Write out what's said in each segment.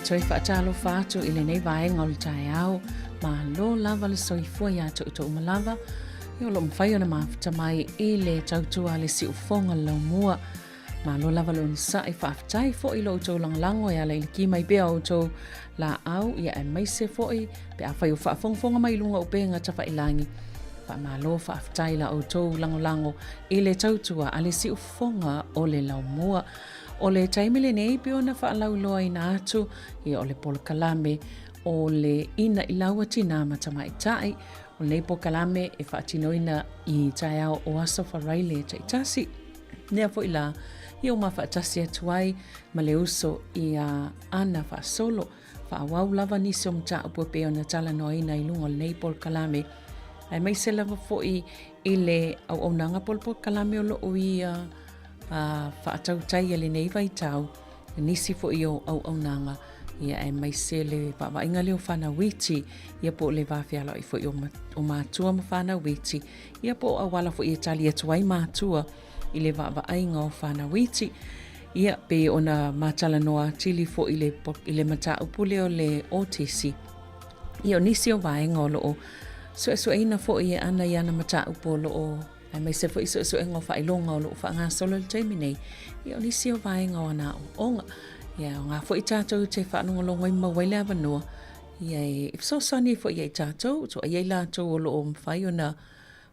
toi whaatalo whātu i le nei vaenga o le tae au, ma lo lava le soifua ia tu uto umalava, i o lo mwhai ona mawhita mai i le tautua le si ufonga lau mua, ma lo lava le unsa i whaafitai fo i lo uto langlango ia le iliki mai bea uto la au ia e maise fo i pe a whai o whaafongfonga mai lunga upenga tafa ilangi, pa ma lo whaafitai la uto lango i le tautua a le si ufonga o le lau mua. O le taimile nei pio na whaalau loa ina atu i o le polokalame o le ina i laua Tinā ma Tama'ita'i o le polokalame e whaatinoina i tae au o aso wharaile te itasi. Nea fo ila i o ma whaatasi atuai ma le uso i a ana whaasolo whaawau lava nisi o mta upua peo na tala noa ina i lunga o le nei polokalame. Ai mai se lava fo i le au nanga polokalame o lo ui whaatautai le nei vai tau nisi fo i o au nanga ia e mai se le whainga leo whana witi ia po le wawhialo i fo i o mātua ma whana witi ia po awala fo i tali atuai mātua i le whainga o whana witi ia pe ona mātala noa tili fo i le mata upule o le otisi ia o nisi o vaenga o loo so ina fo i ana i ana mata upo loo ai mai se fo iso engo fa ilonga o lo fa nga solo le taimi nei i o nisi o vaenga o na onga ia nga fo i tātou te fa no longo i mawele avanoa ia if so sani fo i tātou so ai la to o lo mfai ona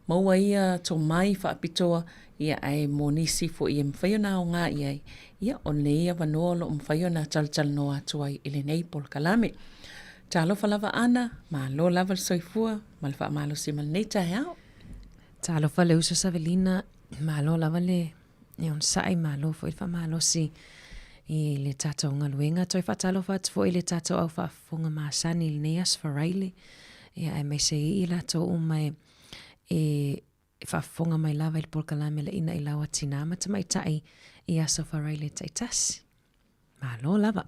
maua ia to mai fa pitoa ia ai mo nisi fo i mfai ona o nga ia o nei avanoa lo mfai ona tal noa tuai i le nei polokalame talo fa lava ana ma lo lava soifua ma le fa malo si mal nei tae au Talo fa le usa Savelina malo lava le e on sai malo foi fa malo si i le tato ngaluenga toi fa talo fa foi le tato au fa fonga masani le neas faraile e ai mai se i la to mai e fa fonga mai lava il polkalame le ina i lawa Tinā ma Tama'ita'i i aso faraile taitas malo lava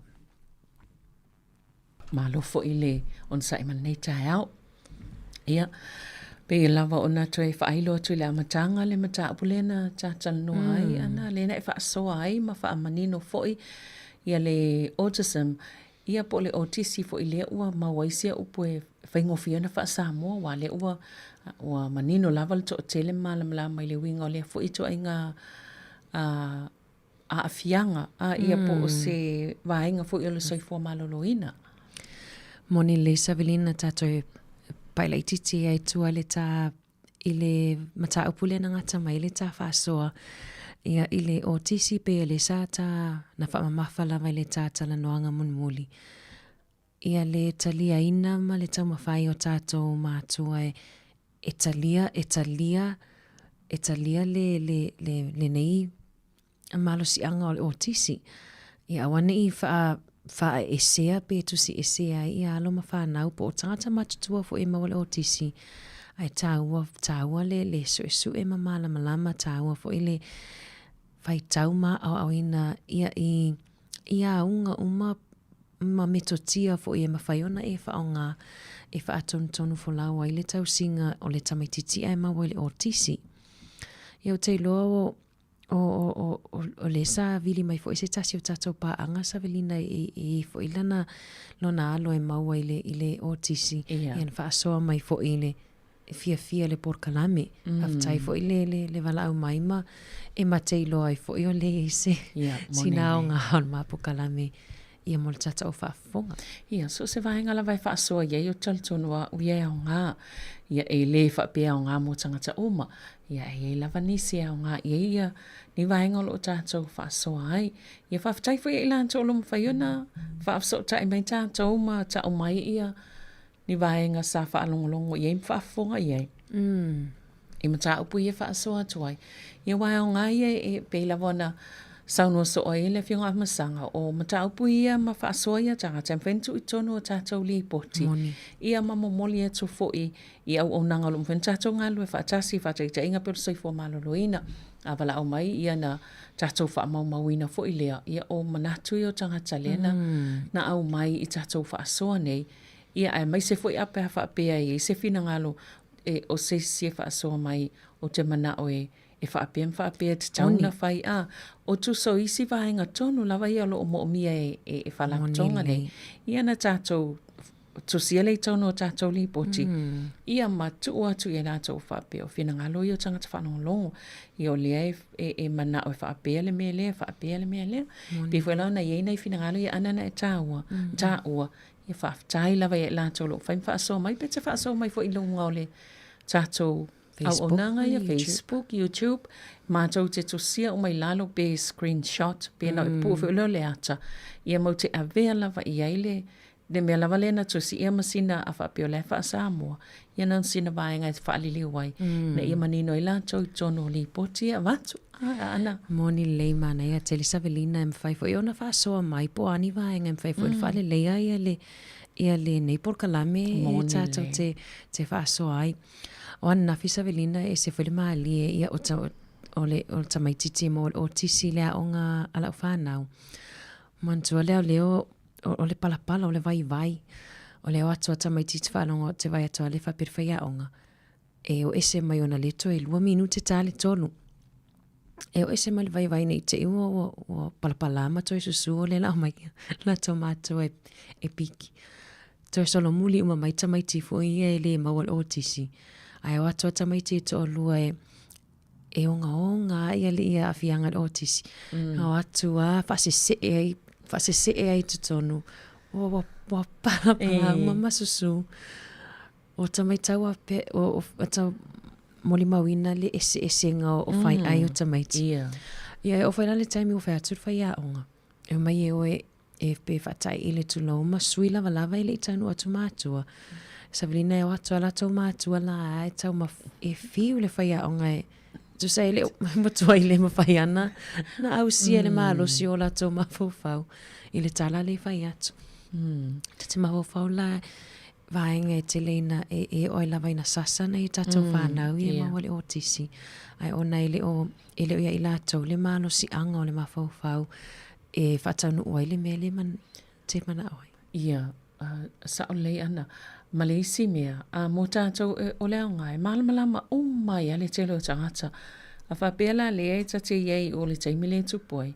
malo foi le on sai mal nei tae au ia pe lava ona toe whailo tu le amatanga le mata apulena chatal no ai ana le na so ai ma fa manino foi ia le autism ia po le autisi foi le ua mawaisia upue faingo fiona fa Sāmoa wa le ua manino lava le to tele malamla mai le winga le foi to inga a afianga ia po se vainga foi le soifua maloloina moni le Savelina tato pai lai titi ai tua le tā i le mata upule na ngata mai le tā whaasoa ia i le o tisi pe le sā tā na whaamamafa lava le tā tala noanga munmuli. Ia le talia ina ma le tau mawhai o tātou mātua e talia le nei a malo si anga o le o tisi. Ia awane i wha esea pe tusi esea i alo ma whanau po o tangata matutua fo e mawale o tisi ai tāua le su e mamala malama tāua fo i le whai tau ma au ina ia unga ma metotia fo i e mawhaiona e whaonga e wha atonu fo laua i le tau singa o le tamaititi ai mawale o tisi ia o te loa o le sa vili mai fo ese tasi o tatou pa anga Savelina i fo ilana lona alo e maua i le otisi ian fa asoa mai fo ile fia le porkalame aftai fo ile le vala au maima e matei loa i fo i o le ese sinao nga hon ma porkalame ia mo le tata o whaafonga. Ia, so se vahenga la vai whaasoa iei o taltonua uia o ngā. Ia e le whapea o ngā mo tangata uma. Ia e lava nisi o ngā ia ni vahenga lo o tātou whaasoa ai. Ia whaafitai fo ia ilan tō lomu whaiona. Whaafso ta i mai tātou uma ta o mai ia. Ni vahenga sa whaalongolongo iei mwhaafonga iei. I mata upu ia whaasoa tuai. Ia wai o ngā ia e pe lavona Sauno so o ele fionga masanga o mataupu ia ma whaasoa ia tanga tem whentu i tono o tātou li poti. Ia mamomoli e to foi i au o nanga lum when tātou ngā lue whaatasi whaataita inga pero soifo maloloina. A wala au mai ia na tātou whaamaumauina foi lea. Ia o manatu i o tangata lena na au mai i tātou whaasoa nei. Ia ai mai se foi apea whaapea i se fina ngalo e o se whaasoa mai o te mana o e whaapea te tauna whai o tu so isi vaenga tonu lava ia lo mo mia e whalatonga nei. Ia na tātou tu siale tonu o tātou li poti. Ia matu o atu e nātou whaapea o whina ngalo i o tangata whanongolongo. I o lea e mana o whaapea le mea lea, whaapea le mea lea. Pifuelau na iei nei whina ngalo i anana e tāua. Ia whaafitai lava i e lātou lo. Whaim whaaso mai, pete whaaso mai fo i lunga o le tātou au nanga ia Facebook, YouTube, mātou te tosia o mai lalo be screenshot, be na i pūwhi ulo le ata. Ia mau te avea lava i aile, le mea lava lena tosi ia masina a whapio le wha Sāmoa. Ia nan sina vaenga i te whaalili wai. Na ia manino i lātou i tono li poti a vatu. Ana. Moni lei mana ia te le Savelina e mwhaifo. I ona whaasoa mai po ani vaenga e mwhaifo. E whaale leia ia le nei por kalame e tātou te whaasoa ai. O ana nafi Savelina e se whele maali e ia o le tamaititi mo o tisi lea o ngā ala o whanau. Mantua leo o le palapala o le vai. O leo atua tamaititi whanonga te vai atua le whapirwhaia onga. E o ese mai ona leto e 2 minute tāle tonu. E o ese mai le vai nei te iwa o palapala mato e susu o le la mai la tomato e piki. To e solo muli uma mai tamaiti fo i e le mawal o tisi. Ai o atua tamaiti e to o lua e onga ia le ia afianga o tisi. O atua whasese e ai tutonu. O palapala uma masusu. O tamaitau a pe o atau moli mawina le ese nga o whai ai o tamaiti. Ia o whaina le taimi o whai atur whai a onga. E mai e o e pe whatai i le tuloma sui lava i le itanu atu mātua. Savelina e o atua la tau mātua la e tau e fiu le whai a onga e tu sei le matua i le mawhai ana na au sia le mālosi o la tau mawhau i le tala le whai atu. Te mawhau la vaenga e te leina e oi lava ina sasana i tātou whanau i e maua le o tisi. Ai ona i le o ia i lātou le mālo si anga o le mawhau e whatau nu oi le mea le man te mana oi. Ia, sa o lei ana. Ma le isi mea, mō tātou o leo ngai, malamalama o mai a le telo tangata. A whapela le e tate iei o le taimile tupoi.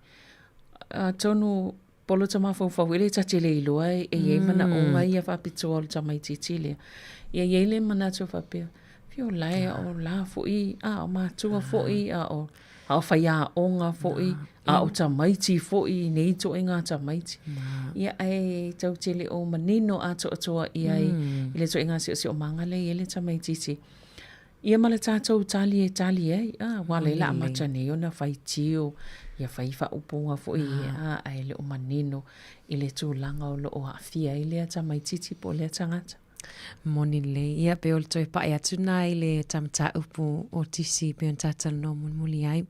Tonu polo tama fau ele tati le iloa e iei mana o ngai a whapitoa o le tamaititi lea. Ia iei le mana tu whapea. Fio lai o la fui, o mātua fui, o whaia onga fui, o tamaiti fui, nei to e ngā tamaiti. Ia ai tau te le o manino a toa iai, i le to e ngā si o mangale i le tamaititi. Ia mala tātou tali e, wale la amata nei o na whaitio, ia whaifa upunga fui, ai le o manino, i le tūlanga o lo o hawhia i le tamaititi po le tangata. Moni le, ia pe o le toi pae atu nā i le tamata upu o tisi pe on tātala no muli ai.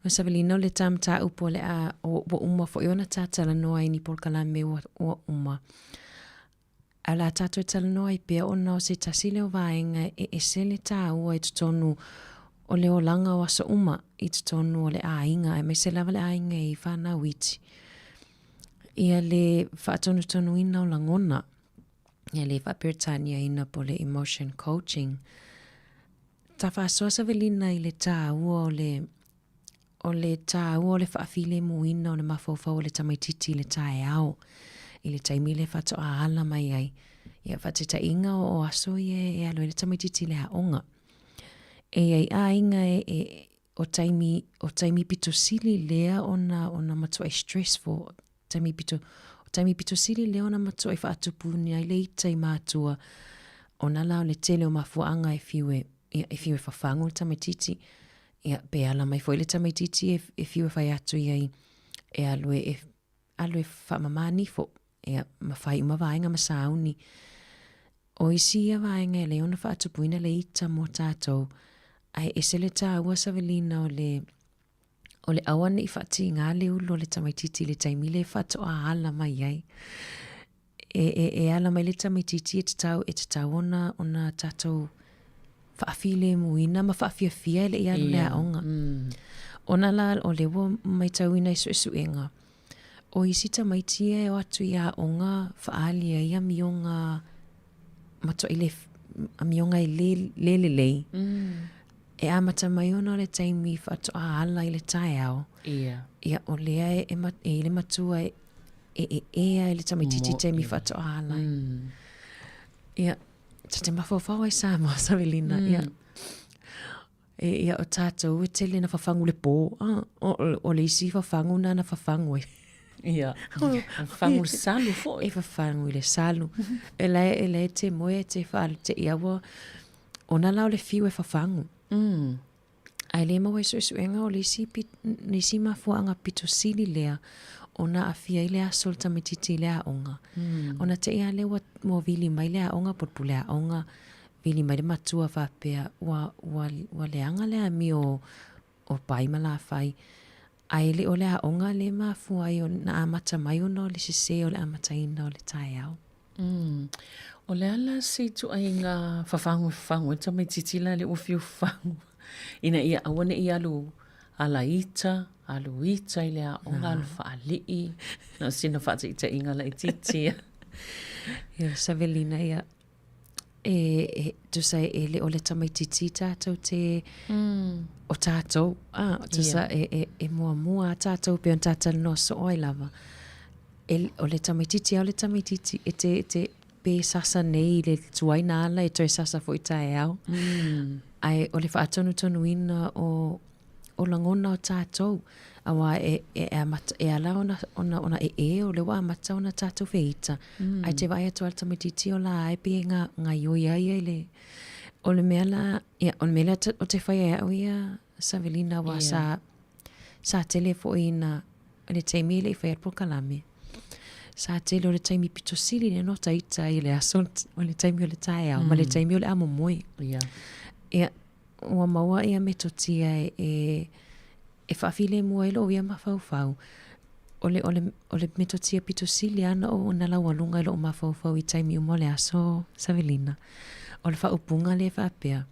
Ma Savelina o le tamata upu o le o uma fo i ona tātala no ai ni por kalame o uma. A la tātou e tala no ai pe ona o se tasi leo vaenga e se le tā ua i tutonu o le o langa o asa uma i tutonu o le ainga e me se lava le ainga i whana witi. Ia le whaatonu tonu ina o langona. Ia le whaperitania ina po le emotion coaching. Ta whaasoa Savelina i le tā ua o le tā ua o le whaafile muina o le mawhauwhau o le tamaititi i le tā e ao. I le taimi le whato a ala mai ai. Ia whateta inga o aso e alo i le tamaititi le haonga. E ai a inga o taimi pito sili lea ona matua e stressful. Taimi pito sili lea ona matua e whaatupuni ai le ita i mātua. Ona lao le tele o mafuanga e fiwe whafangu le tamaititi. Ia pe ala mai foi le tamaititi e fiwe whai atu iai e alo e whamamani fo. Ia mawhai umawainga masauni. O isi ia wainga e leona whaatupuina le ita mo tātou. Ai ese le tā ua Savelina o le awane i whaati ngā le ulo le tamaititi le taimile e whaato a ala mai ai. E ala mai le tamaititi e te tau ona tātou whaafile muina ma whaafiafia le ia le aonga. Ona la o le wa mai tauina isu inga. O isi tamaitia e o atu ia onga whaalia ia mionga mato i le mionga i le. E amata mai ona le taimi whaatoa i le tae ao. Ia o lea e le matua ea le tamaititi taimi whaatoa ala. Ia, te mawhawhawa i Sāmoa, Savelina. Ia o tātou e tele na whawhangu le pō. O le isi whawhangu na whawhangu e. Ia, whawhangu le salu fo. E whawhangu le salu. E lai te moe te whaale te iawa. Ona lau le fiu e whawhangu. Ai le mawa iso enga o le isi mafuanga pito sili lea. Ona afia i lea sol tamititi lea onga. Ona te ia lewa mo vili mai lea onga potpu lea onga. Vili mai le matua whapea. Wa leanga lea mi o paima la whai. Ai le o lea onga le mafua i o na amata mai o no le sise o le amata ina o le tae au. O le ala se tu ai ngā whawhangu e tamititi la le ufiu whangu. Ina ia awane i alu ala ita i lea onga alu whaalii. Na sina whaata ita inga la i titi. Ia, Savelina ia. Tu sai le o le tamaititi tātou te o tātou. Tu sa e mua tātou pe on tātou no so oi lava. O le tamaititi au le tamaititi e te pe sasa nei le tuaina ala e toi sasa fo i tae au. Ai o le whaatonu ina o langona o tātou. Awa e ala ona o le wa amata ona tātou feita. Ai te vai atu al tamititi o la ai pe ngā ioi ai le. O le mea la, o le mea la o te whai au ia Savelina wa sa tele fo ina le teimi le i whai atpo kalame. Sa tele o le taimi pito sili le no taita i le asont o le taimi o le tae au, ma le taimi o le amo moe. Ia, ua maua ia metotia e whaafile mua ilo ia mawhauwhau. O le metotia pito sili ana o nala walunga ilo o mawhauwhau i taimi umo le aso Savelina. O le whaupunga le whaapea.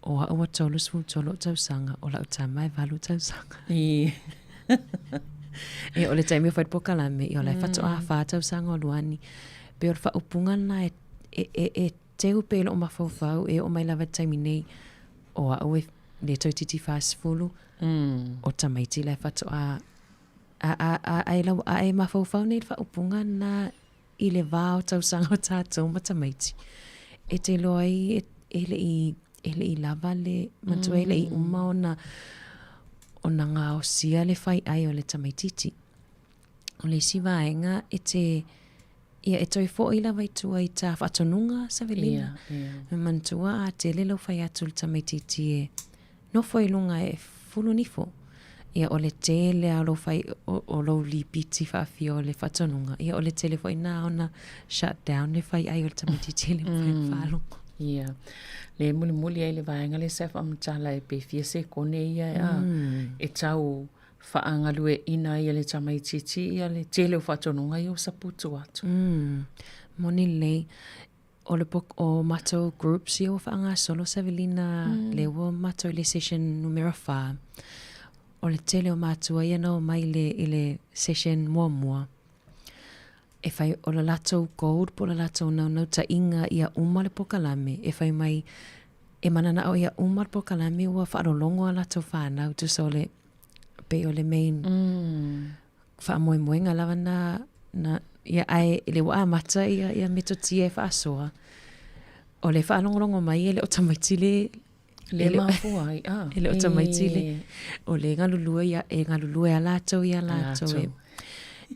O ua tolu svu tolu tausanga, o la utama e valu tausanga. E o le taimi o whaitpo kalame, i o lai whatoa wha tausanga o luani. Pe o le whaupunga na e teu pe ilo o mawhauwhau e o mai lava taimi nei. O au le toititi whaasifulu. O tamaiti lai whatoa a e mawhauwhau nei le whaupunga na i le vāo tausanga o tātou ma tamaiti. E te loi e le i lava le matua e le i uma ona ngā o sia le whai ai o le tamaititi. O le si vaenga e toi fo i lava i tua i tā whatonunga Savelina. Mantua a te le lau whai atu le tamaititi e no fo i lunga e fulu nifo. Ia o le tele a lo whai o lo li piti whaafi o le whatonunga. Ia o le tele fo i nā ona shut down le whai ai o le tamaititi le whai whalunga. Ia, le muli ai le vaenga le sa whaamtala e pe fia se kone ia e tau whaangalu e ina ia le tamaititi ia le tele o whatonunga i o saputu atu. Moni lei, o matou groups i o whaanga solo Savelina le o matou le session numero 5. O le tele o matua ia no mai i le session mua. E whai o la latou gold po la latou nau ta inga ia uma le pokalame. E whai mai e manana au ia uma le pokalame ua whaarolongo a latou whanau tu so le pe o le main whaamoemoenga lava na ia ai le wa amata ia metotia e whaasoa. O le whaalongolongo mai e le o tamaiti le mafua ai. E le o tamaiti o le ngalulue a latou ia latou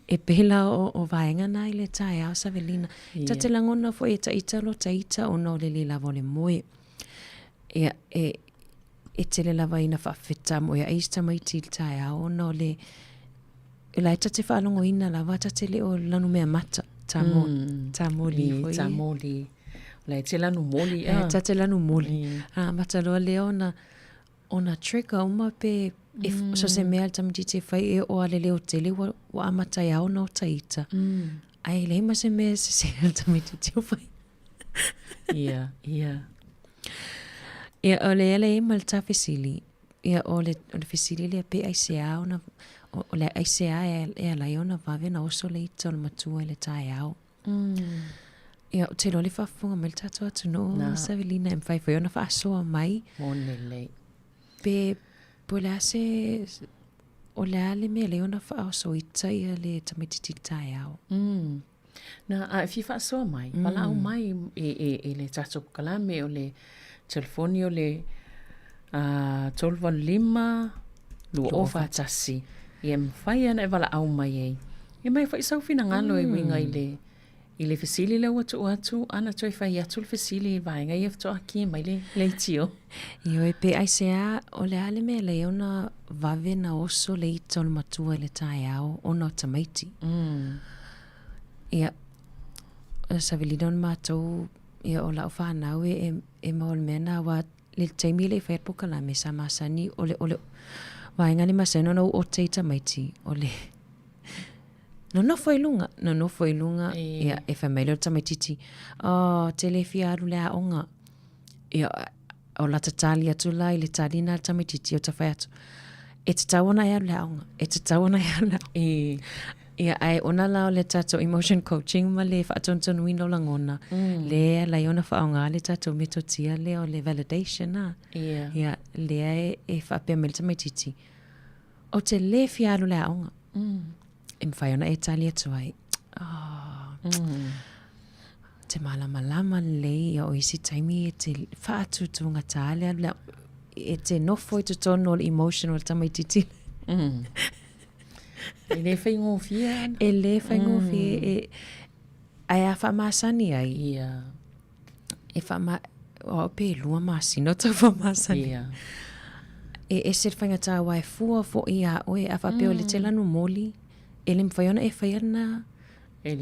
e pela o vaenga na i le tae au Savelina. Ta te langona fo e taita lo taita o no le lava o le moe. E te le lava ina whawheta mo ia eista mai ti le tae au o no le lai ta te whalongo ina lava ta te le o lanu mea mata ta moli. Lai te lanu moli. Ta te lanu moli. Mata loa le ona trigger uma pe so se mea tamiti te whai e o ale leo tele wa amata iao no taita. Ai leima se mea se tamiti te whai. Ia. Ia o le ele ima le ta fesili. Ia o le fesili le pe aisea o le aisea e alai ona vave na oso le ita o le matua e le tae au. Ia o te lo le whafunga me le tato atu no Savelina e mwhai whai ona whaasoa mai. Monelei. pe le ase o le ale me le ona wha so ita ia le tamaititi tai au. Na a fifa so mai, pala au mai e le tato kalame o le telefoni o le 12 lua ofa tasi. Ia mwhai ana e wala au mai ei. Ia mai whai sau fina ngalo e winga i le fesili le watu ana toi whai atu le fesili i vaenga i afto aki mai le tio. Io e pe aisea o le ale me le ona vave na oso le ita o le matua le tai au ona o tamaiti. Ia Savelina on mātou ia o lau whanau e maol mena wa le taimi le whaet poka la me sa masani o le wainga ni masano no o te tamaiti o le no foi lunga ia e whamele o tamaititi te le fiaru le aonga ia o la tatali atu la i le talina le tamaititi o ta whai atu e te tawana ia le aonga ia ai ona la le tato emotion coaching ma le whaatonton wino langona le la iona whaonga le tato metotia le o le validation na ia le e whaapea me le tamaititi o te le fiaru le aonga e mwhai ona e tali atu ai te malama le ia o isi taimi e te whaatutunga tāle e te nofo i tu tono o le emotional tamaititi e le whaingo fia e ai a whamasani ai e whama o pe lua masi no ta whamasani e se whainga tā wai fua fo i a oe a whapeo le te lanu moli e le mwhaiona e whaiana e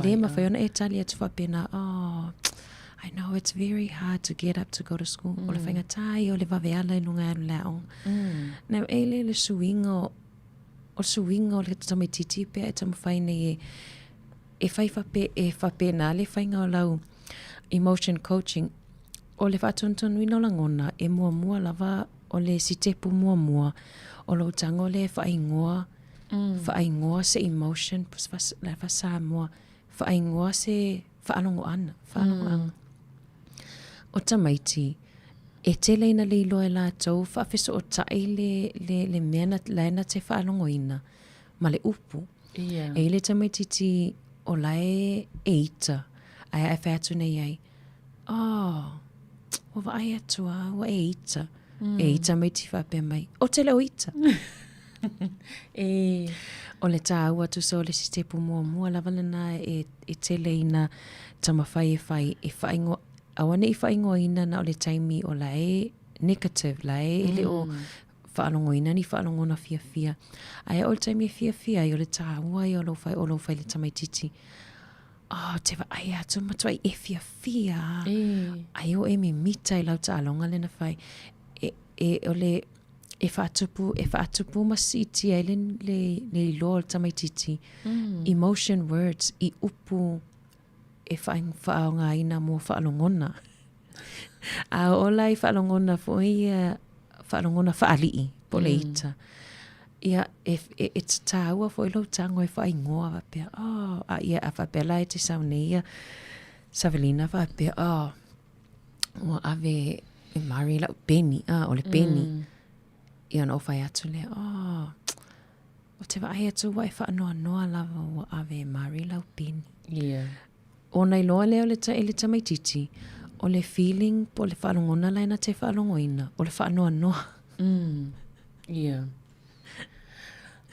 le mwhaiona e tali atu whapena I know it's very hard to get up to go to school o le whainga tai o le waweala i nunga aru lao now e le suingo o suinga o le tamaititi pia e tamawhaine e whape na le whainga o lau emotion coaching o le whatuntun wino langona e mua lava o le sitepu mua o lau tango le whaingoa se emotion le Sāmoa whaingoa se whaanongo ana o tamaiti e te leina le iloa e la tau whaafeso o tai le mena laena te whaanongoina ma le upu e le tamaititi o lae e ita ai ai whaatu nei ai o wa ai atua wa e ita maiti whaapea mai o te leo ita o le tā ua tu so le sistepu mua lavalana e te leina tamawhai e whaingo awane i whaingoina na o le taimi o la e negative la e le o whaanongoina ni whaanongona fia ai o le taimi fia i o le tā ua i o lo whai le tamaititi te wa ai atu matua i e fia ai o e me mita i lau ta alonga lena whai o le e whaatupu masiti ai le ilo le tamaititi emotion words i upu e whaonga ina mo whaalongona a ola i whaalongona fo ia whaalongona whaalii po le ita ia e tāua fo ilo tango e whaingoa wapea a ia a wapea lai te sauneia Savelina wapea o ave e mari lau peni o le peni ia no whai atu le o te vai atu wai whaanoa lava o ave mari lau peni o nei loa leo le tamaititi o le feeling po le whaanongona laina te whaanongoina o le whaanoa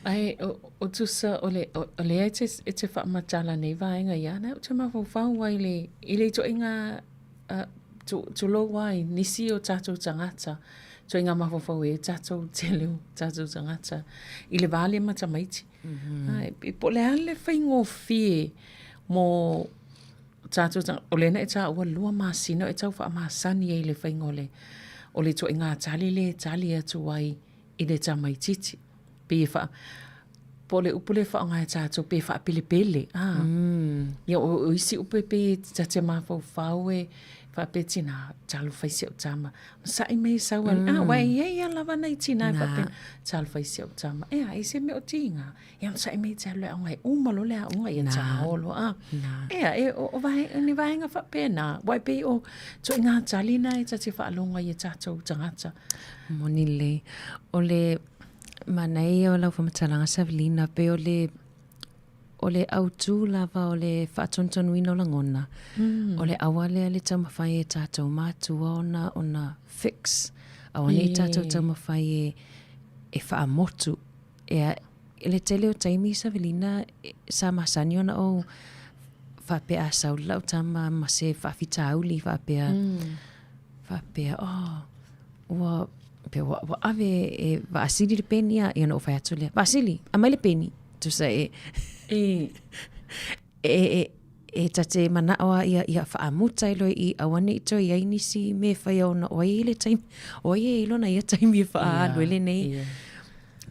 ai o tusa o le e te whaamatala nei vaenga iana o te mawhau wai i le to inga to lo wai nisi o tatou tangata to inga mawhau e tatou te leo tatou tangata i le vale matamaiti ai po le ale whaingo fie mo tatou o le na e ta ua lua masino e tau whaamasani e le whaingo o le to inga tali atu wai i le tamaititi pe po le upule whaonga e tatou pe wha pele ia o isi upe pe te mawhau whape tina talu whaisi o tama. Sai mei sauali, wai ia lava nei tina whape talu whaisi o tama. I se me o tinga. Ia sai mei talu lea onga, umalo lea onga ia taholo. O ni vahenga whape na, wai pe o to inga talina e tati whaalonga ia tatou tangata. Moni le, o le manai o lau whamatalanga Savelina, pe o le autu lava o le whaatontonu langona. O le awale le taumawhai e tātou mātua ona fix. Awane e tātou taumawhai e whaamotu. E le tele o taimi Savelina sa masani ona o whapea saula o tama mase whawhitauli whapea. Ua pe wa ave e vaasili le peni a no fa atu le vaasili amai le peni tu sa e tate mana o ia fa amuta ilo I awane ito ia inisi me fa ona o ile time o ia ilo na ia time fa alo le nei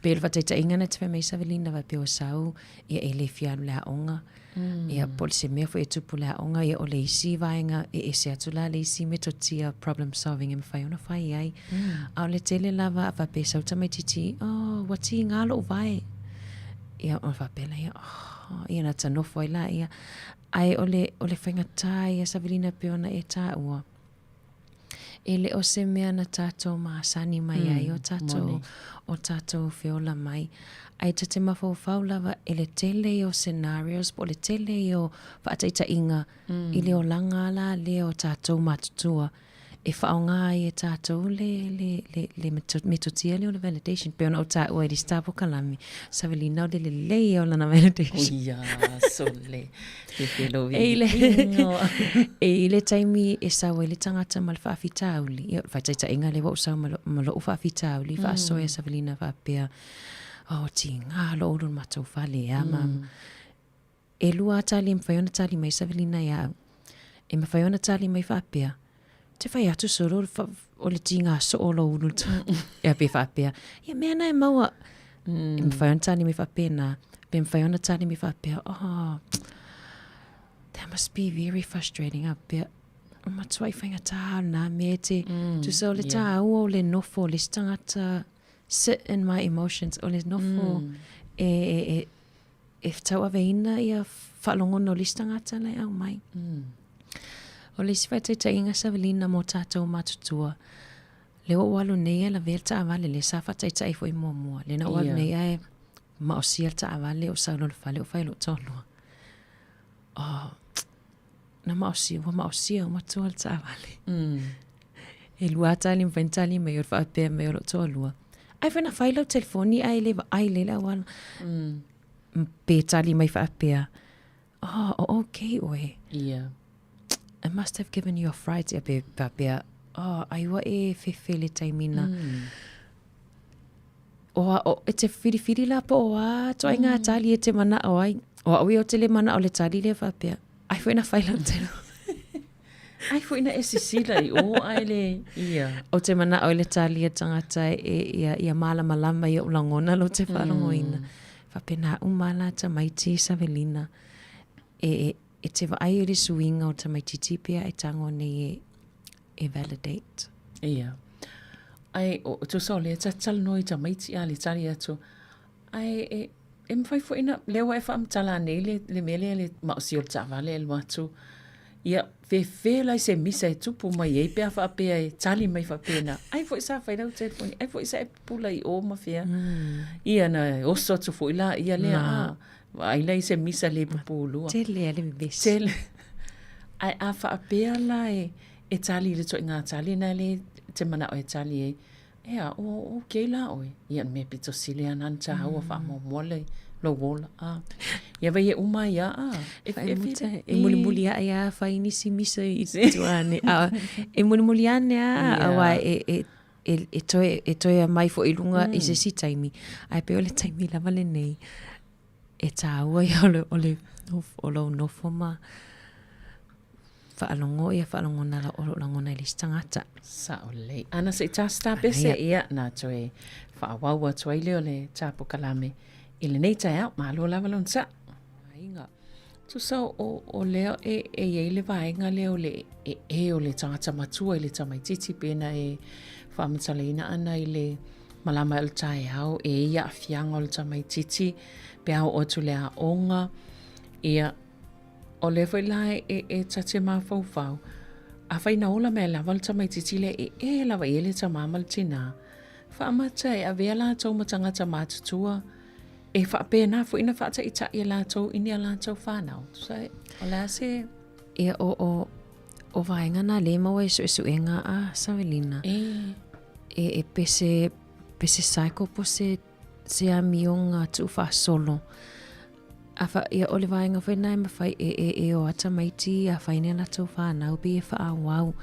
pe le fatata ingana te me Savelina va pe o sau ia ele fialu la onga ia pol se me foi tu pula onga ia o le isi vaenga e se atu la le isi metotia problem solving em fai ona fai ai au le tele lava va pe sau tamaititi wati ngalo vai ia o va pe la ia na tano foi la ia ai o le fainga tai Savelina pe ona e ta ua ele o se mea na tatou maasani mai ai o tatou feola mai ai te mawhau lava ele tele o scenarios po le tele o whaataitainga I le o langa la le o tātou matutua e whaonga ai e tātou le metotia le o le validation pe ona o tā ua I stapo kalami Savelina o le lei o lana validation so le e le taimi e sawa le tangata ma le whaafitauli e whaataitainga le wau sau ma lo whaafitauli whaasoia Savelina whaapea ti ngā lo uru matau whale mam. E lua tali mwhaiona tali mai Savelina ia. E mwhaiona tali mai whapea. Te whai atu soro o le ti ngā so o lo uru. Ia pe whapea. Ia mea nai maua. E mwhaiona tali mai whapea na. Pe mwhaiona tali mai whapea. That must be very frustrating. Apea. O matua I whainga tā nā me te. Tu sa o le tā ua o le nofo le stangata. Sit in my emotions o le nofo e tau aveina ia whalongo no listangata lai au mai. O le siwhaitainga Savelina mo tātou matutua. Le o walu nei la velta avale le sa whaitaitai fo I mua. Le na walu nei ai maosia ta avale o saulo le whale o whailo tonua. Na maosia o matua ta avale. E luata li mwhentali me o whaapea me o lo tolua. Ai whena whailau telefoni ai le awala. Pe tali mai whaapea. Okay oe. Yeah. I must have given you a fright e pe whaapea. Ai wa e whewhele taimina. E te whiriwhiri la po oa. Toa ngā tali e te mana o ai. Aui o te le mana o le tali le whaapea. Ai whena whailau telefoni. Ai fo ina esisila I o ai le ia. O te mana o le tali e tangata ia malama I o langona lo te whalongoina. Whapena umala tamaiti Savelina. E te waai o le suinga o tamaiti tipia e tango nei e validate. Ia. Ai o tu so le tatal noi tamaiti a le tali atu. Ai e mwhai fo ina lewa e whaamtala nei le mele le maosio le tavale e luatu. Ia fe lai se misa e tupu mai e pea whaapea e tali mai whaapena. Ai fo isa whairau telefoni. I fo isa e pula I o mawhea. Ia na oso tu fo ila ia lea ai lai se misa le pupulua. Tele ale bes. Tele. Ai a whaapea la e tali le toi ngā tali na le te mana o e tali e. Ia o kei la oi. Ia me pito sile ananta haua wha mo lo wola ia vai e uma ia e muli ia fa inisi misa I tuane e muli ane awa e toi mai fo I lunga I se si taimi ai pe ole taimi lava le nei e tāua ia o lo nofo ma whaalongo na la olo langona I listangata sa ole ana se tasta pese ia na toi whaawaua toi leo le tapo kalame Ile nei tai au, malo lava lon sa. Inga. Tu sa o leo e le vaenga leo le o le tangata matua i le tamaititi pena whaamatalaina ana i le malama o le tae au ia afianga o le tamaititi pe au o tu le a onga ia o le whaila tate maa fau a whaina ola mea lava le tamaititi le lava le tamama le Tinā whaamatai a vea la tau matangata mātutua whaapena fo ina whaataitai la tau ini a la tau whanau sai o la se ia o vaenga na le maua e suenga a Savelina pese saiko po se amionga tu solo afa ia o le vaenga whaina mawhai o atamaiti a whaine la tau whanau pe whaawau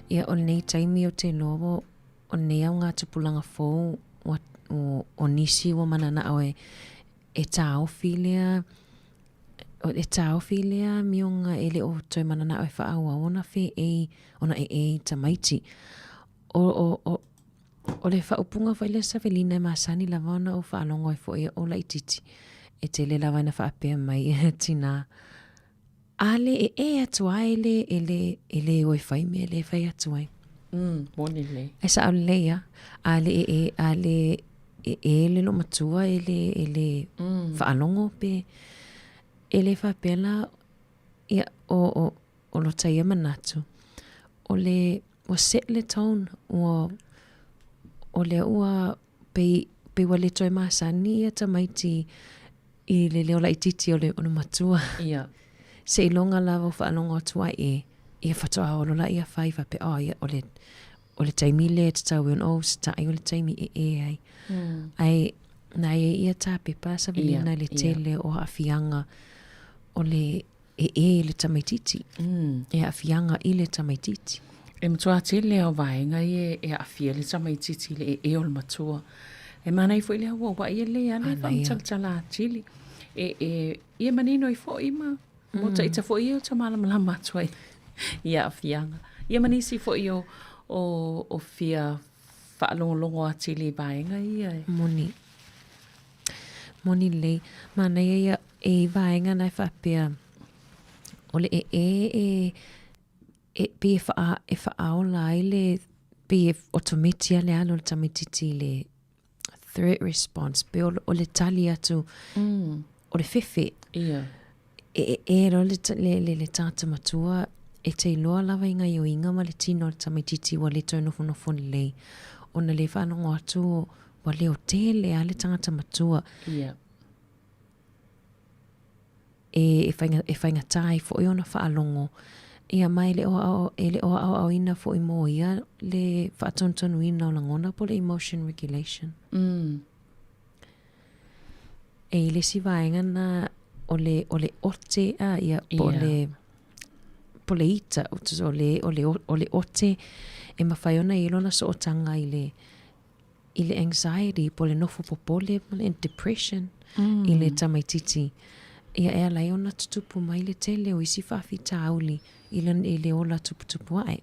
ia o nei taimi o te lovo o nei au ngā tupulanga fōu o nisi o manana au e tāo filea mionga ele o toi manana au e whaawau ona whi ona tamaiti o le whaupunga whaile Savelina masani lava ona o whaalongo e fo o la ititi e te le lawa na whaapea mai Tinā ale atuai ele o e whai me ele whai atuai moni le e sa au leia ale le lo matua ele whaalongo pe ele whaapea la ia o lo taia manatu o set le tone o le ua pe wale toi masani ia tamaiti i le leo la ititi o le ono matua. Ia. Se ilonga lava o whaanonga atua ia whatoa olo la ia whaiva pe ia o le taimi le te tau e o se tai o le taimi ai. Ai na ia tā pepa Savelina le tele o awhianga o le le tamaititi. E awhianga i le tamaititi. E matua tele o vaenga e awhia le tamaititi le o le matua. E mana i fo ile hawa wa ia le ane whamtaltala chili. Ia manino i fo ima. Mota ita fo ia o tamalama tuai. Ia awhianga. Ia manisi fo i o fia whaalongolongo a chili vaenga ia. Moni le. Mana ia vaenga nai whapea. Ole pe whaaola ile pe otometia le alo le tamititi le threat response pe o le tali atu o le fefe ro le tata matua e te iloa lava inga i o inga ma le tino le tamititi wa le toi nofo lei ona le whanongo atu wa le o tele a le tangata matua e whainga tai fo i ona whaalongo ia mai le o au ina fo i mo ia le whaatontonu ina o langona po le emotion regulation. E le si vaenga na o le ote a ia po le ita o le ote e mawhaiona i lona so o tanga i le anxiety po le nofo popole po le depression i le tamaititi. Ia e alai ona tutupu mai le tele o isi whaafi tauli i le ola tupu ai.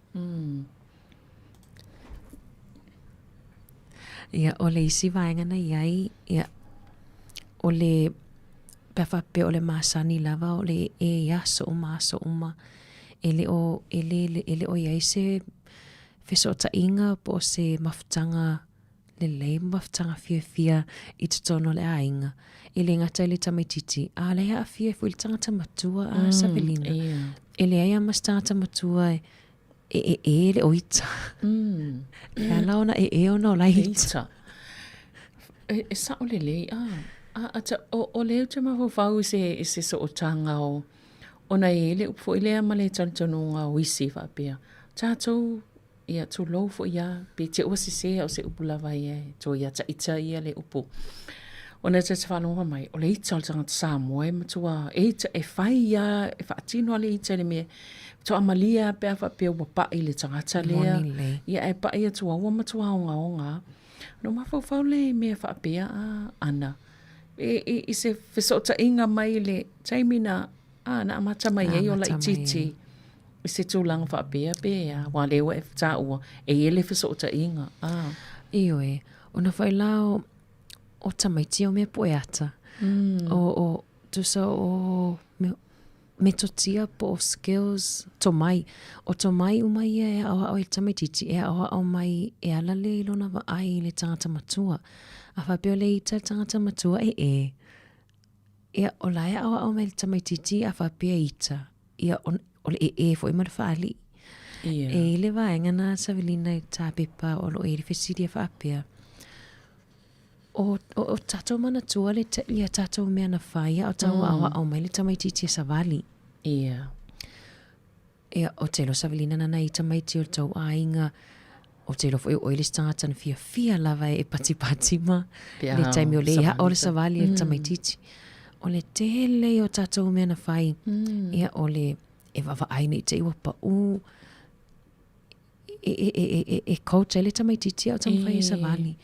Ia o le isi vaenga na iai, ia o le pewhape o le masani lava o le ia so uma. Ele o iai se feso ta inga po se maftanga le lei maftanga fia i tutono le ainga. Ele ngata le tamaititi. A le a fia fu il tangata matua a Savelina. Ele aia mas tangata matua le oita. E laona ona o la hita. E sa o le lei. O leo te mawawau se so o tanga o ona le upfo ile ama le tantanunga o isi whapea. Tātou ia tu lou fo ia pe te osi se o se upulawa ia to ia ta ita ia le upu. Ona te whanonga mai, o le ita o tangata Sāmoa e matua, e whai ia, e whaatino ale ita le mea, to amalia pea whapea wapa i le tangata lea, ia e pa ia tua ua matua onga. No mawhau le mea whapea ana. I se whesota inga mai le taimina, na amata mai e o la ititi, i se tūlanga whapea pea, wa lewa e whataua, e ele whesota inga. Iyo ona whai lao, o tamaiti o mea poeata. O tusa o metotia po skills tomai o tomai umai e awa o tamaititi e awa o mai e ala le lona va ai le tangata matua a fa pe le ita tangata matua e o lai awa o mai le tamaititi a fa pe ita o le fo ima fa ali e le va ngana Savelina ta pepa o lo e fesidi fa pe o tato mana tua le te lia tato mea na whaia o tau awa au mai le tamaititi e Savali. Ia. O te lo Savelina nana i tamaiti o tau ainga o te lo o le stangata na fia lava e pati ma le taimi o le ia o le Savali e tamaititi. O le tele o tato mea na whai ia o le e wawa aina i te iwa pa u e kouta le tamaititi o tamawhai e Savali.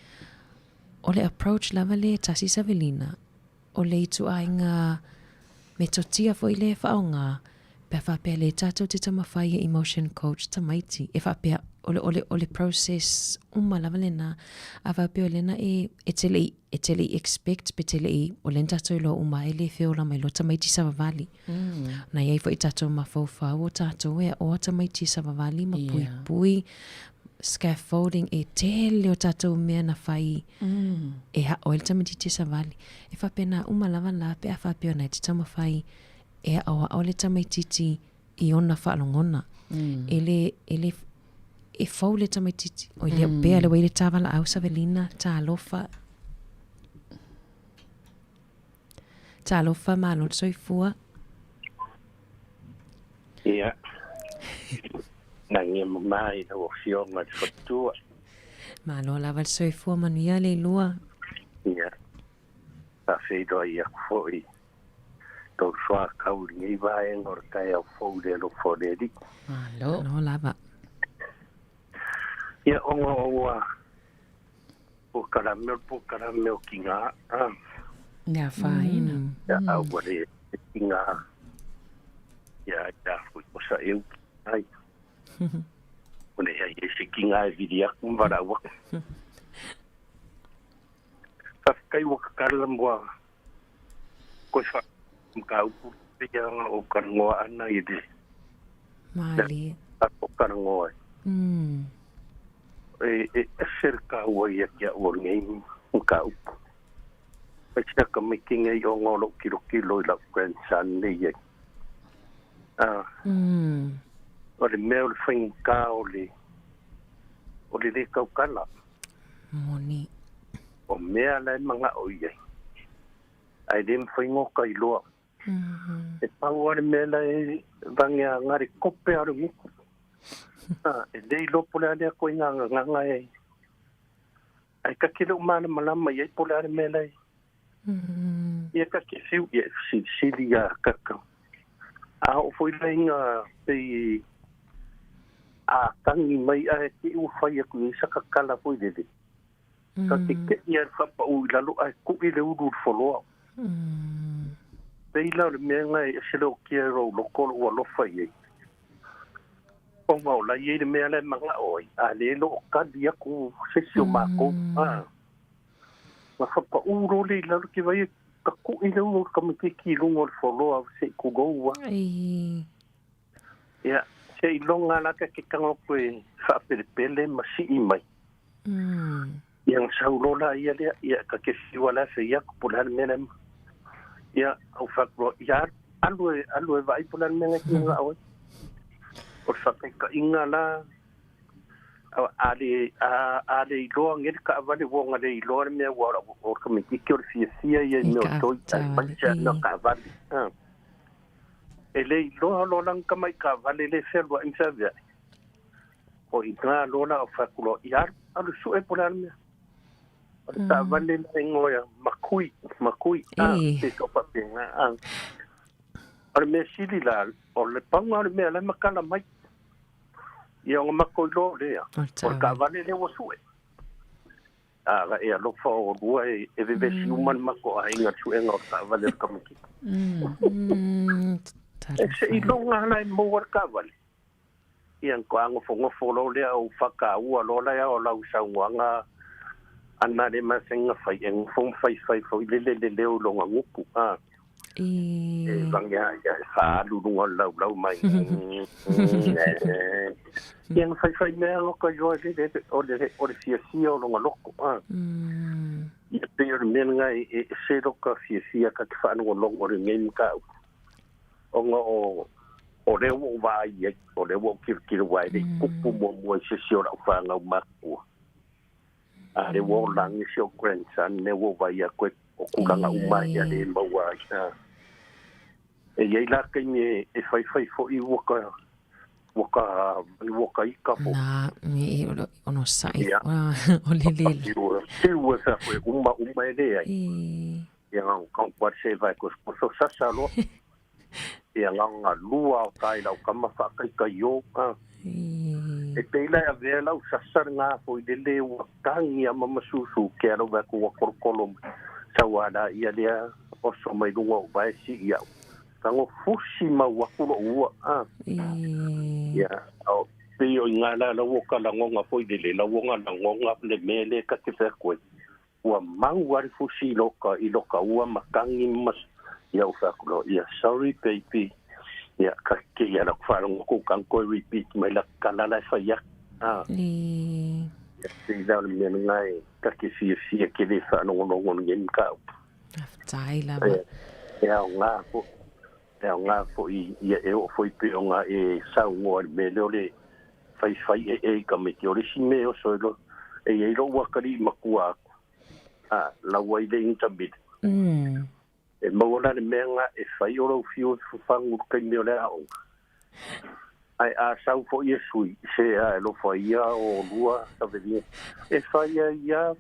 O le approach lava le tasi Savelina, o le itu ainga me totia fo i le whaonga, pe whapea le tātou te tamawhai e emotion coach tamaiti, e whapea o le process lava le na, a whapea le na e te le expect, pe te le o le tātou lo e le whiola mai lo tamaiti Savavali. Na iei fo i tātou mawhauwhau o tātou e o tamaiti Savavali, ma pui, scaffolding e tele o tātou mea na whai e ha o ele tamatiti Savali e whapena lava la pe a whapea nei te tamawhai e awa o le tamatiti i ona whaalongona e whau le tamatiti o le bea le waile tāwala au Savelina tā alofa ma lo soifua ia nangi mai o fionga fotua ma lo lava soifua manuia le lua ia ta feido ia foi to soa kauri ngai vai ngorta e fo de lo fo de di lo lava ia onga o karamel kinga ya faina ya au wale kinga ya fui o sa eu ai Ona ia se kinga e vidia kumbara wa. Kai wa kala mwa. Ko fa ka u pe o kangoa ana i de. Mali. O kangoa. E cerca o ia que o ngai ka u. Pachina ka making ai o ngolo kilo la grandson ne ia. O le mea o le whainga o le le kaukala. Moni. O mea lai manga o iei. Ai le mwhaingoka i loa. E pau are mea lai vangia ngare kope aru muku. E le i lopo le alea koe nganga e. Ai ka kele umana malama iei pole are mea lai. Ia ka ke siu ia sili a kakau. A o foi lai nga pei a tangi mai a te u fai aku i saka kala foi dede. Ka te ke ia whapa ui lalo a ku i le uru wholoa. Pei lau le mea ngai e se leo kia rau lokolo ua lofa i ei. O ngau la i le mea le manga oi. A le lo o kadi aku sesio mako. Ma whapa uro le lalo ki vai ka ku i le uru ka miki ki lungo le wholoa se kugoua. Ia. Se ilonga laka ke kanga koe whapelepele masi i mai. Iang saulola ia lea, ia ka ke whiwala se ia kupulana mena. Ia au whakro, ia alue vai pulana mena ki nga awe. O whakai ka inga la, ale iloa ngere ka avale wonga le iloa mea wara o ka mikiki o le fia ia no toi tai mancha no ka avale. E le loa lang ka mai ka vale le selwa insavia. O ina lola o fakulo iar alu su e polar me. O ta vale le ngoya makui te so pa penga. O me sili la o le panga me la makala mai. Ia o makoi lo le. O ka vale le o su e. Aga e lo fa o rua e veve si uman mako a inga su e ngor ta vale ka maki. E se i longa hana e mouar ka wale. Ian ko ango folo lea o whaka ua lola ea o lau sauanga ana le masenga whai e ngofong whai lele leo longa ngupu. Vanga ya falu lunga lau mai. Yang fai mea loka joa o le fia o longa loko. Ia pe o le mea ngai se loka fia ka te whaanonga longa o le mea kau. Onga o leo o vai o leo o kira wai le kupu mo se o rau whaanga o makua. A le wo langi se o grandson ne wo vai a koe o kukanga umai a le maua. E iei la kai me e fai fo i waka ika fo. Na, mi ono sai. O le lele. Siwa sa koe uma e le ai. Ia ngau kampar se vai ko so sasalo. Ia nganga lua o kai lau kama whakaika ioka. E teila a vea lau sasar ngā fo i lele ua tangi a mamasusu ke alo wako wa korokolo sa wada ia lea oso mai lunga o vai si ia. Tango fusi ma wakuro ua. Ia, au peo i ngā la woka la ngonga fo i lele la wonga la ngonga le mele ka te whakwe. Ua mau wari fusi i loka ua makangi mas ia uwhakulo. Ia, sorry baby. Ia, ka ke ia la kwharongo ko kanko repeat mai la kanala e whaiak. Ia, te i lau le mea ngai ka ke fia ke le whanongonongon ngen kau. Tai lava. Ia, o ngā fo ia e o fo i pe o ngā e sau ngoa me leo le whai e ka me te ore si me o soilo e lo wakari makua aku. La wai le intabit. E maura le mea ngā e whai o rau fio whangu kai me o le aonga. Ai a sau fo i e sui se a e lo whai ia o lua Savelina. E whai ia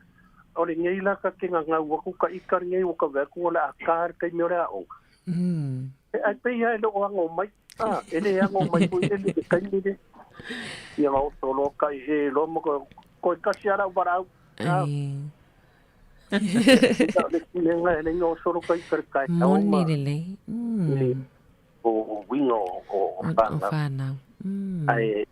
o le ngei laka ke ngā waku ka ikar ngei waka weku o le akar kai me o le aonga. Ai pe ia e lo ango mai. Ele ango mai ko ele de kai de. Ia o solo kai e lo mo ko Kasiano barau. Le no solo kai kai. Moni lele. O wingo o fana. Ai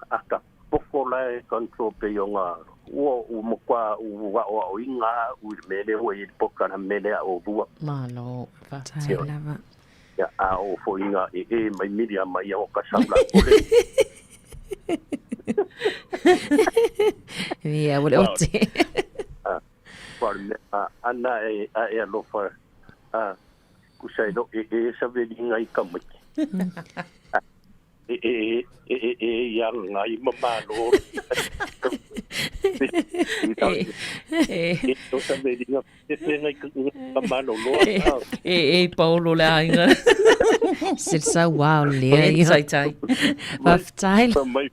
aka poko la control pe yonga. O mo kwa o inga u mele o i poka na mele o bua. Malo, fa. Tai lava. Ya o fo inga mai media mai o ka sabla kole. Ia wole ote. Ana e lo fa kusai do Savelina i kamai. Yang ngai mamalo. Ito Savelina ngai kamalo lo. Paulo le ainga. Silsa wow le. Tai. Baftail. Mai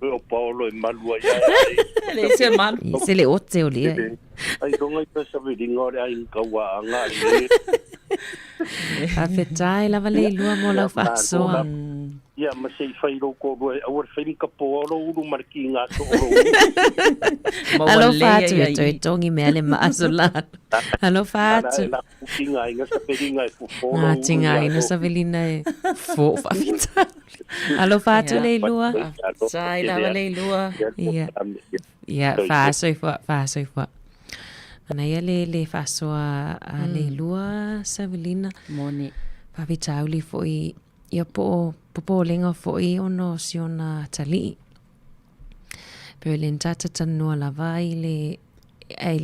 o Paulo e malua ya. Le se mal. Se le ote o le. Ai donga i Savelina o ai kawa nga. Baftail lava le lua mo la fasoa. Ia ma sei fai ro ko o fai ka po ro u marki nga so ro. Alo fatu e tongi me ale masola. Alo fatu. La kukinga inga sa pedinga e fo. Tinā ina Savelina e fo fafita. Alo fatu le lua. Sai lava le lua. Ia faso i fo. Ana ia le faso a le lua Savelina. Moni. Fafita uli fo i ia po lenga fo i ono si ona tali. Pero le ntata tanua lava i le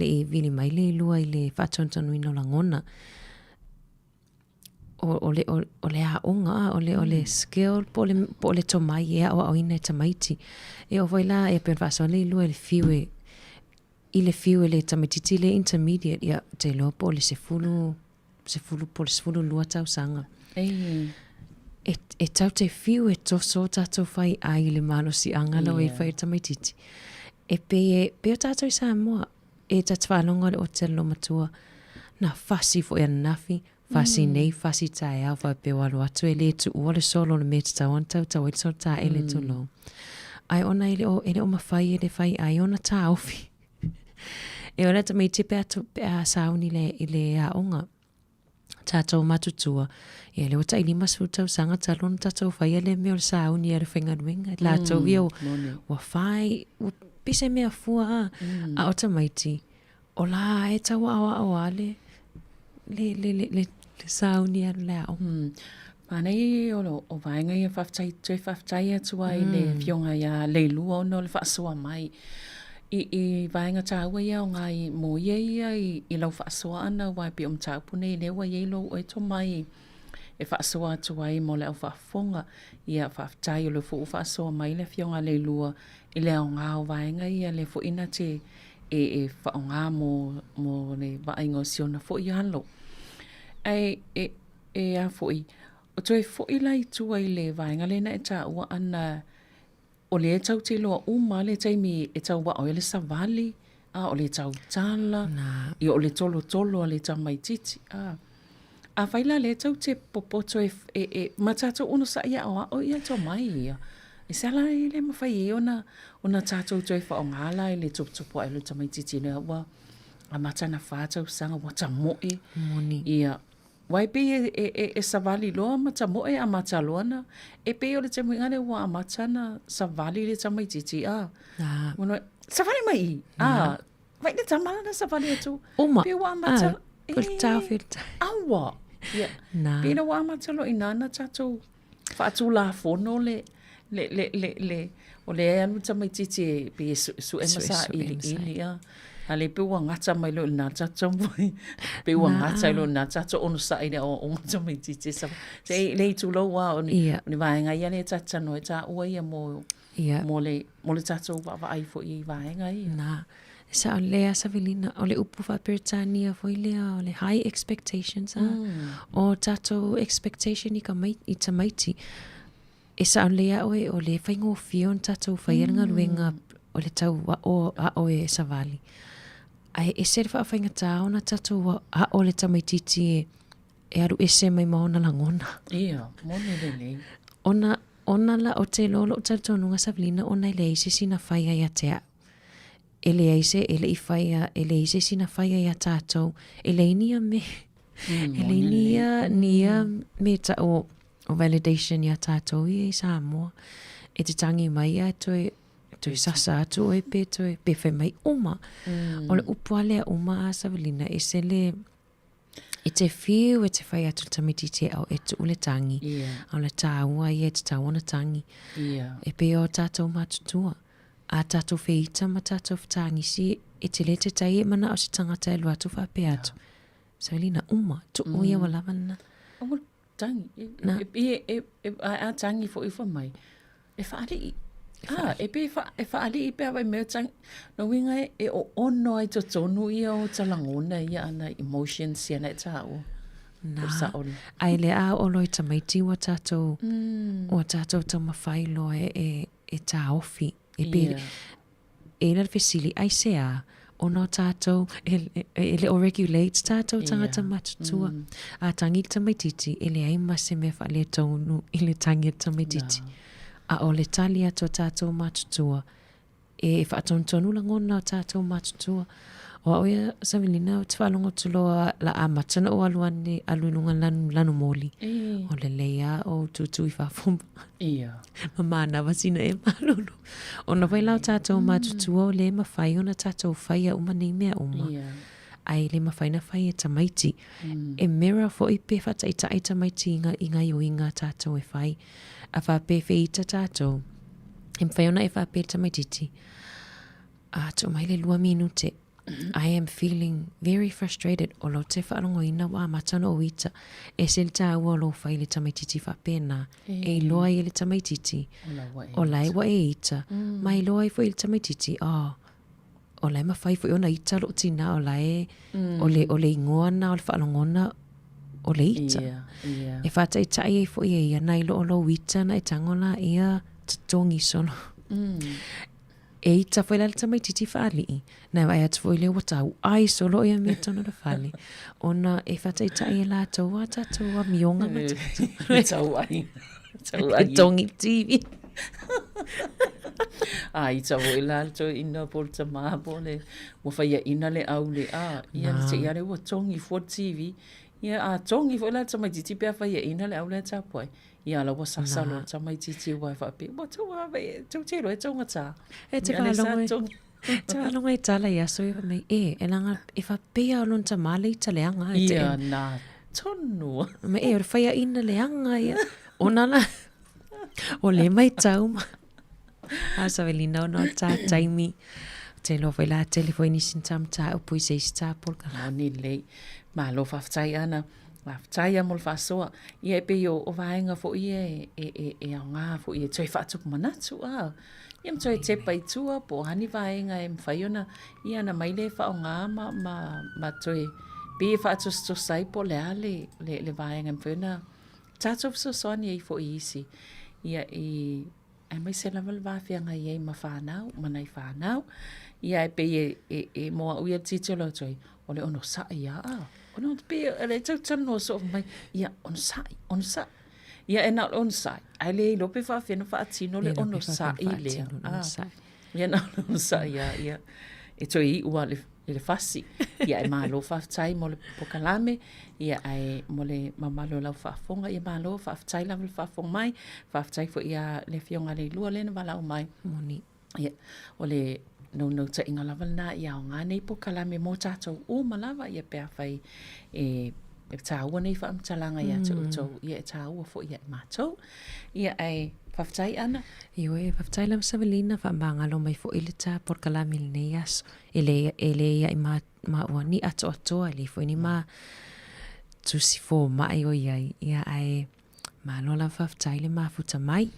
i vini mai le lua i le whatontanu ino langona. O le aonga, o le skill, po le tomai ea o aoina e Tama'ita'i. E o voila e pen whaso le lua le fiwe, i le fiwe le Tama'ita'i le intermediate, ia te lo po le sefulu lua tau sanga. E tau te fiu e toso tātou whai ai le malo si angala o e whai Tama'ita'i. E pe o tātou i Sāmoa, e tatwhanonga le o te lo matua, na whasi fo e anafi, whasi nei, whasi tae au, whai pe walu atu e le tu ua le solo le mea tau antau, tau e solo tā e le tu lo. Ai ona ele o mawhai e le whai ai ona tā ofi. E ona Tama'ita'i pe a sauni i le aonga. Tātou matutua. E le wata ili masu tau sanga talon tātou whai le mea o sauni e le whengaruenga. La tau ia wa whai, pise mea fua a o Tama'ita'i. O la e tau awa o ale. Le Le sauni alu leo. Manei o vaenga ia whaftai atua i le fionga ia le lua ono le whaasoa mai. I vaenga tāua ia o ngai mo ia i lau whaasoa ana wai pi tāpune i lewa i lo o to mai e whaasoa atua i mo le au whaafonga ia whaftai o le fu whaasoa mai le fionga le lua i le o ngā o vaenga ia le fu ina te e whaonga mo le vaenga siona fu i halo. E a fu i o toi fo'i lai tua i le vaenga lena e tāua ana o le tau te loa uma le taimi e tau wa o le savali o le tau tala i o le tolo a le Tama'ita'i a whaila le tau te popoto e matato uno sa ia o ia tau mai ia e sala i le mawhai e ona tato toi whaongala i le tuputupu a le Tama'ita'i le awa a matana whātau sanga wata moe ia wai pe e savali loa mata moe a mata loana e pe o le te mwingane wa a matana savali le Tama'ita'i mono savali mai vai le tamala na savali atu pe wa mata awa pe na wa mata lo inana tato fatu la fono le o le anu Tama'ita'i pe su e masa ili ale pe wa ngata mai lo na tato mai pe wa ngata lo na tato ono sa ina o Tama'ita'i sa te le tu lo wa ni vaenga ia le tata no ta o ia mo le tato va ai fo i vaenga ia na sa le Savelina o le upu fa Britania fo ile o le high expectations o tato expectation i ka mai i Tama'ita'i e sa le o le faingo fion tato fainga luenga o le tau o e savali ai e se fa fainga tau na tato o le Tama'ita'i e aru ese mai maona langona ia mone le ona la o te lolo tato nunga Savelina ona le ise sina faia ia te ele ise ele I faia ele ise sina faia ia tato ele inia me ele nia me ta o validation ia tato I Sāmoa e te tangi mai ia toi sasa atu e pe toi pe fe mai uma o le upuale a uma a Savelina e se le e te fiu e te whai atu Tama'ita'i au e tu ule tangi au le tāua i e te tāwana tangi e pe o tātou matutua a tātou feita ma tātou whatangi si e te le te tai e mana o si tangata e lua tu whape atu Savelina uma tu uia walamana o tangi a tangi fo ifa mai e whaari e pe whaali I pe awai mea tang no winga e o ono ai to tonu ia o talangona ia ana emotions ia na tāua ai le a o loi Tama'ita'i wa tātou tau mawhailo e tā ofi e pe e la fesili ai se a ono tātou e le o regulate tātou tangata matutua a tangi Tama'ita'i e le ai mase me whaale tonu I le tangi Tama'ita'i a o le tali ato tātou matutua e whaatontonu langona o tātou matutua o oia Savelina o te whalongo tuloa la a matana o aluane aluinunga lanu moli o le leia o tutu I whafumba mamana wasina e malulu o na wailau tātou matutua o le mawhai o na tātou whai a uma nei mea uma ai le mawhai na whai e Tama'ita'i e mera fo I pe whataitai Tama'ita'i inga ioinga tātou e whai a whape feita tātou e mwhaiona e whape Tama'ita'i a tō mai le 2 minute I am feeling very frustrated o lo te whaarongo ina wa matana o ita e se le tāua o lo whai le Tama'ita'i whape na e loa I le Tama'ita'i o lai wa e ita mai loa I fo I le Tama'ita'i o lai mawhai fo I ona ita lo tina o lai o le ingoana o le whaalongona o le ita e whataitai e fo ia nai lo wita na e tangola ia tatongi sono e ita fo ila le Tama'ita'i whaali na vai atu fo ile watau ai solo ia me tono le whaali ona e whataitai e la taua tatua mionga tau ai tongi TV ai tau ila to ina porta ma pole mo fai ina le au le ia te ia le wa tongi for TV ia a tongi fo la Tama'ita'i pe fa ia ina le au le tapoi ia la wa sasa lo Tama'ita'i wa fa pe mo tu wa tu te lo e tonga ta e te fa lo ta lo ngai tala ia so me e langa e fa pe a lon tamale italianga ia na tonu. Me e ora whaia ina le anga ia. O nana. O le mai tau ma. A Savelina o no tā taimi. Te lo whai la telefoni sin tam tā upui se sta polka. O ni lei. Ma lo whaftai ana. Whaftai amol whasoa. Ia e pe o vaenga fo i e au ngā fo i e toi whaatupu manatu a. Ia mtoi te pai tua po hani vaenga e mwhaiona. Ia na mai le whao ngā ma toi. Pe e whaatusto sai po le ale le vaenga e mwhaiona. Tātou soani e fo i isi. Ia e... Ai mai se lava le whawhianga i e ma whanau, manai whanau. Ia e pe e moa uia titolo toi. O le ono sai a. Ono te pe e tau tano so mai. Ia ono sai. Ia e na ono sai. Ai le lope whawhiana whaatino le ono sai le. Ia na ono sai ia. E toi i ua le fasi. Ia e malo whawtai mo le pokalame. Ia ai mo le mamalo lau whaafonga. Ia malo whawtai lau whaafonga mai. Whawtai fo ia le fionga le lua le na walau mai. Moni. Ia o le no ta inga lava na ia o ngā nei pokalame mo tātou o malawa. Ia pēr whai e tāua nei whaamtalanga ia tau. Ia e tāua fo ia e mātou. Ia ai whawtai ana. Io e whawtai lam Savelina whaambangalo mai fo ile tā porkalame le nei aso. Ele ia i ma ua ni ato atoa le fo ini ma tusi fo mai o iai. Ia ai malo lam whawtai le mafuta mai.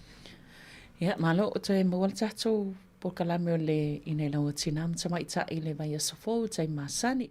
Ia malo o te mawal tātou porkalame o le inei lau Tinā Tama'ita'i le vai asofo tai masani.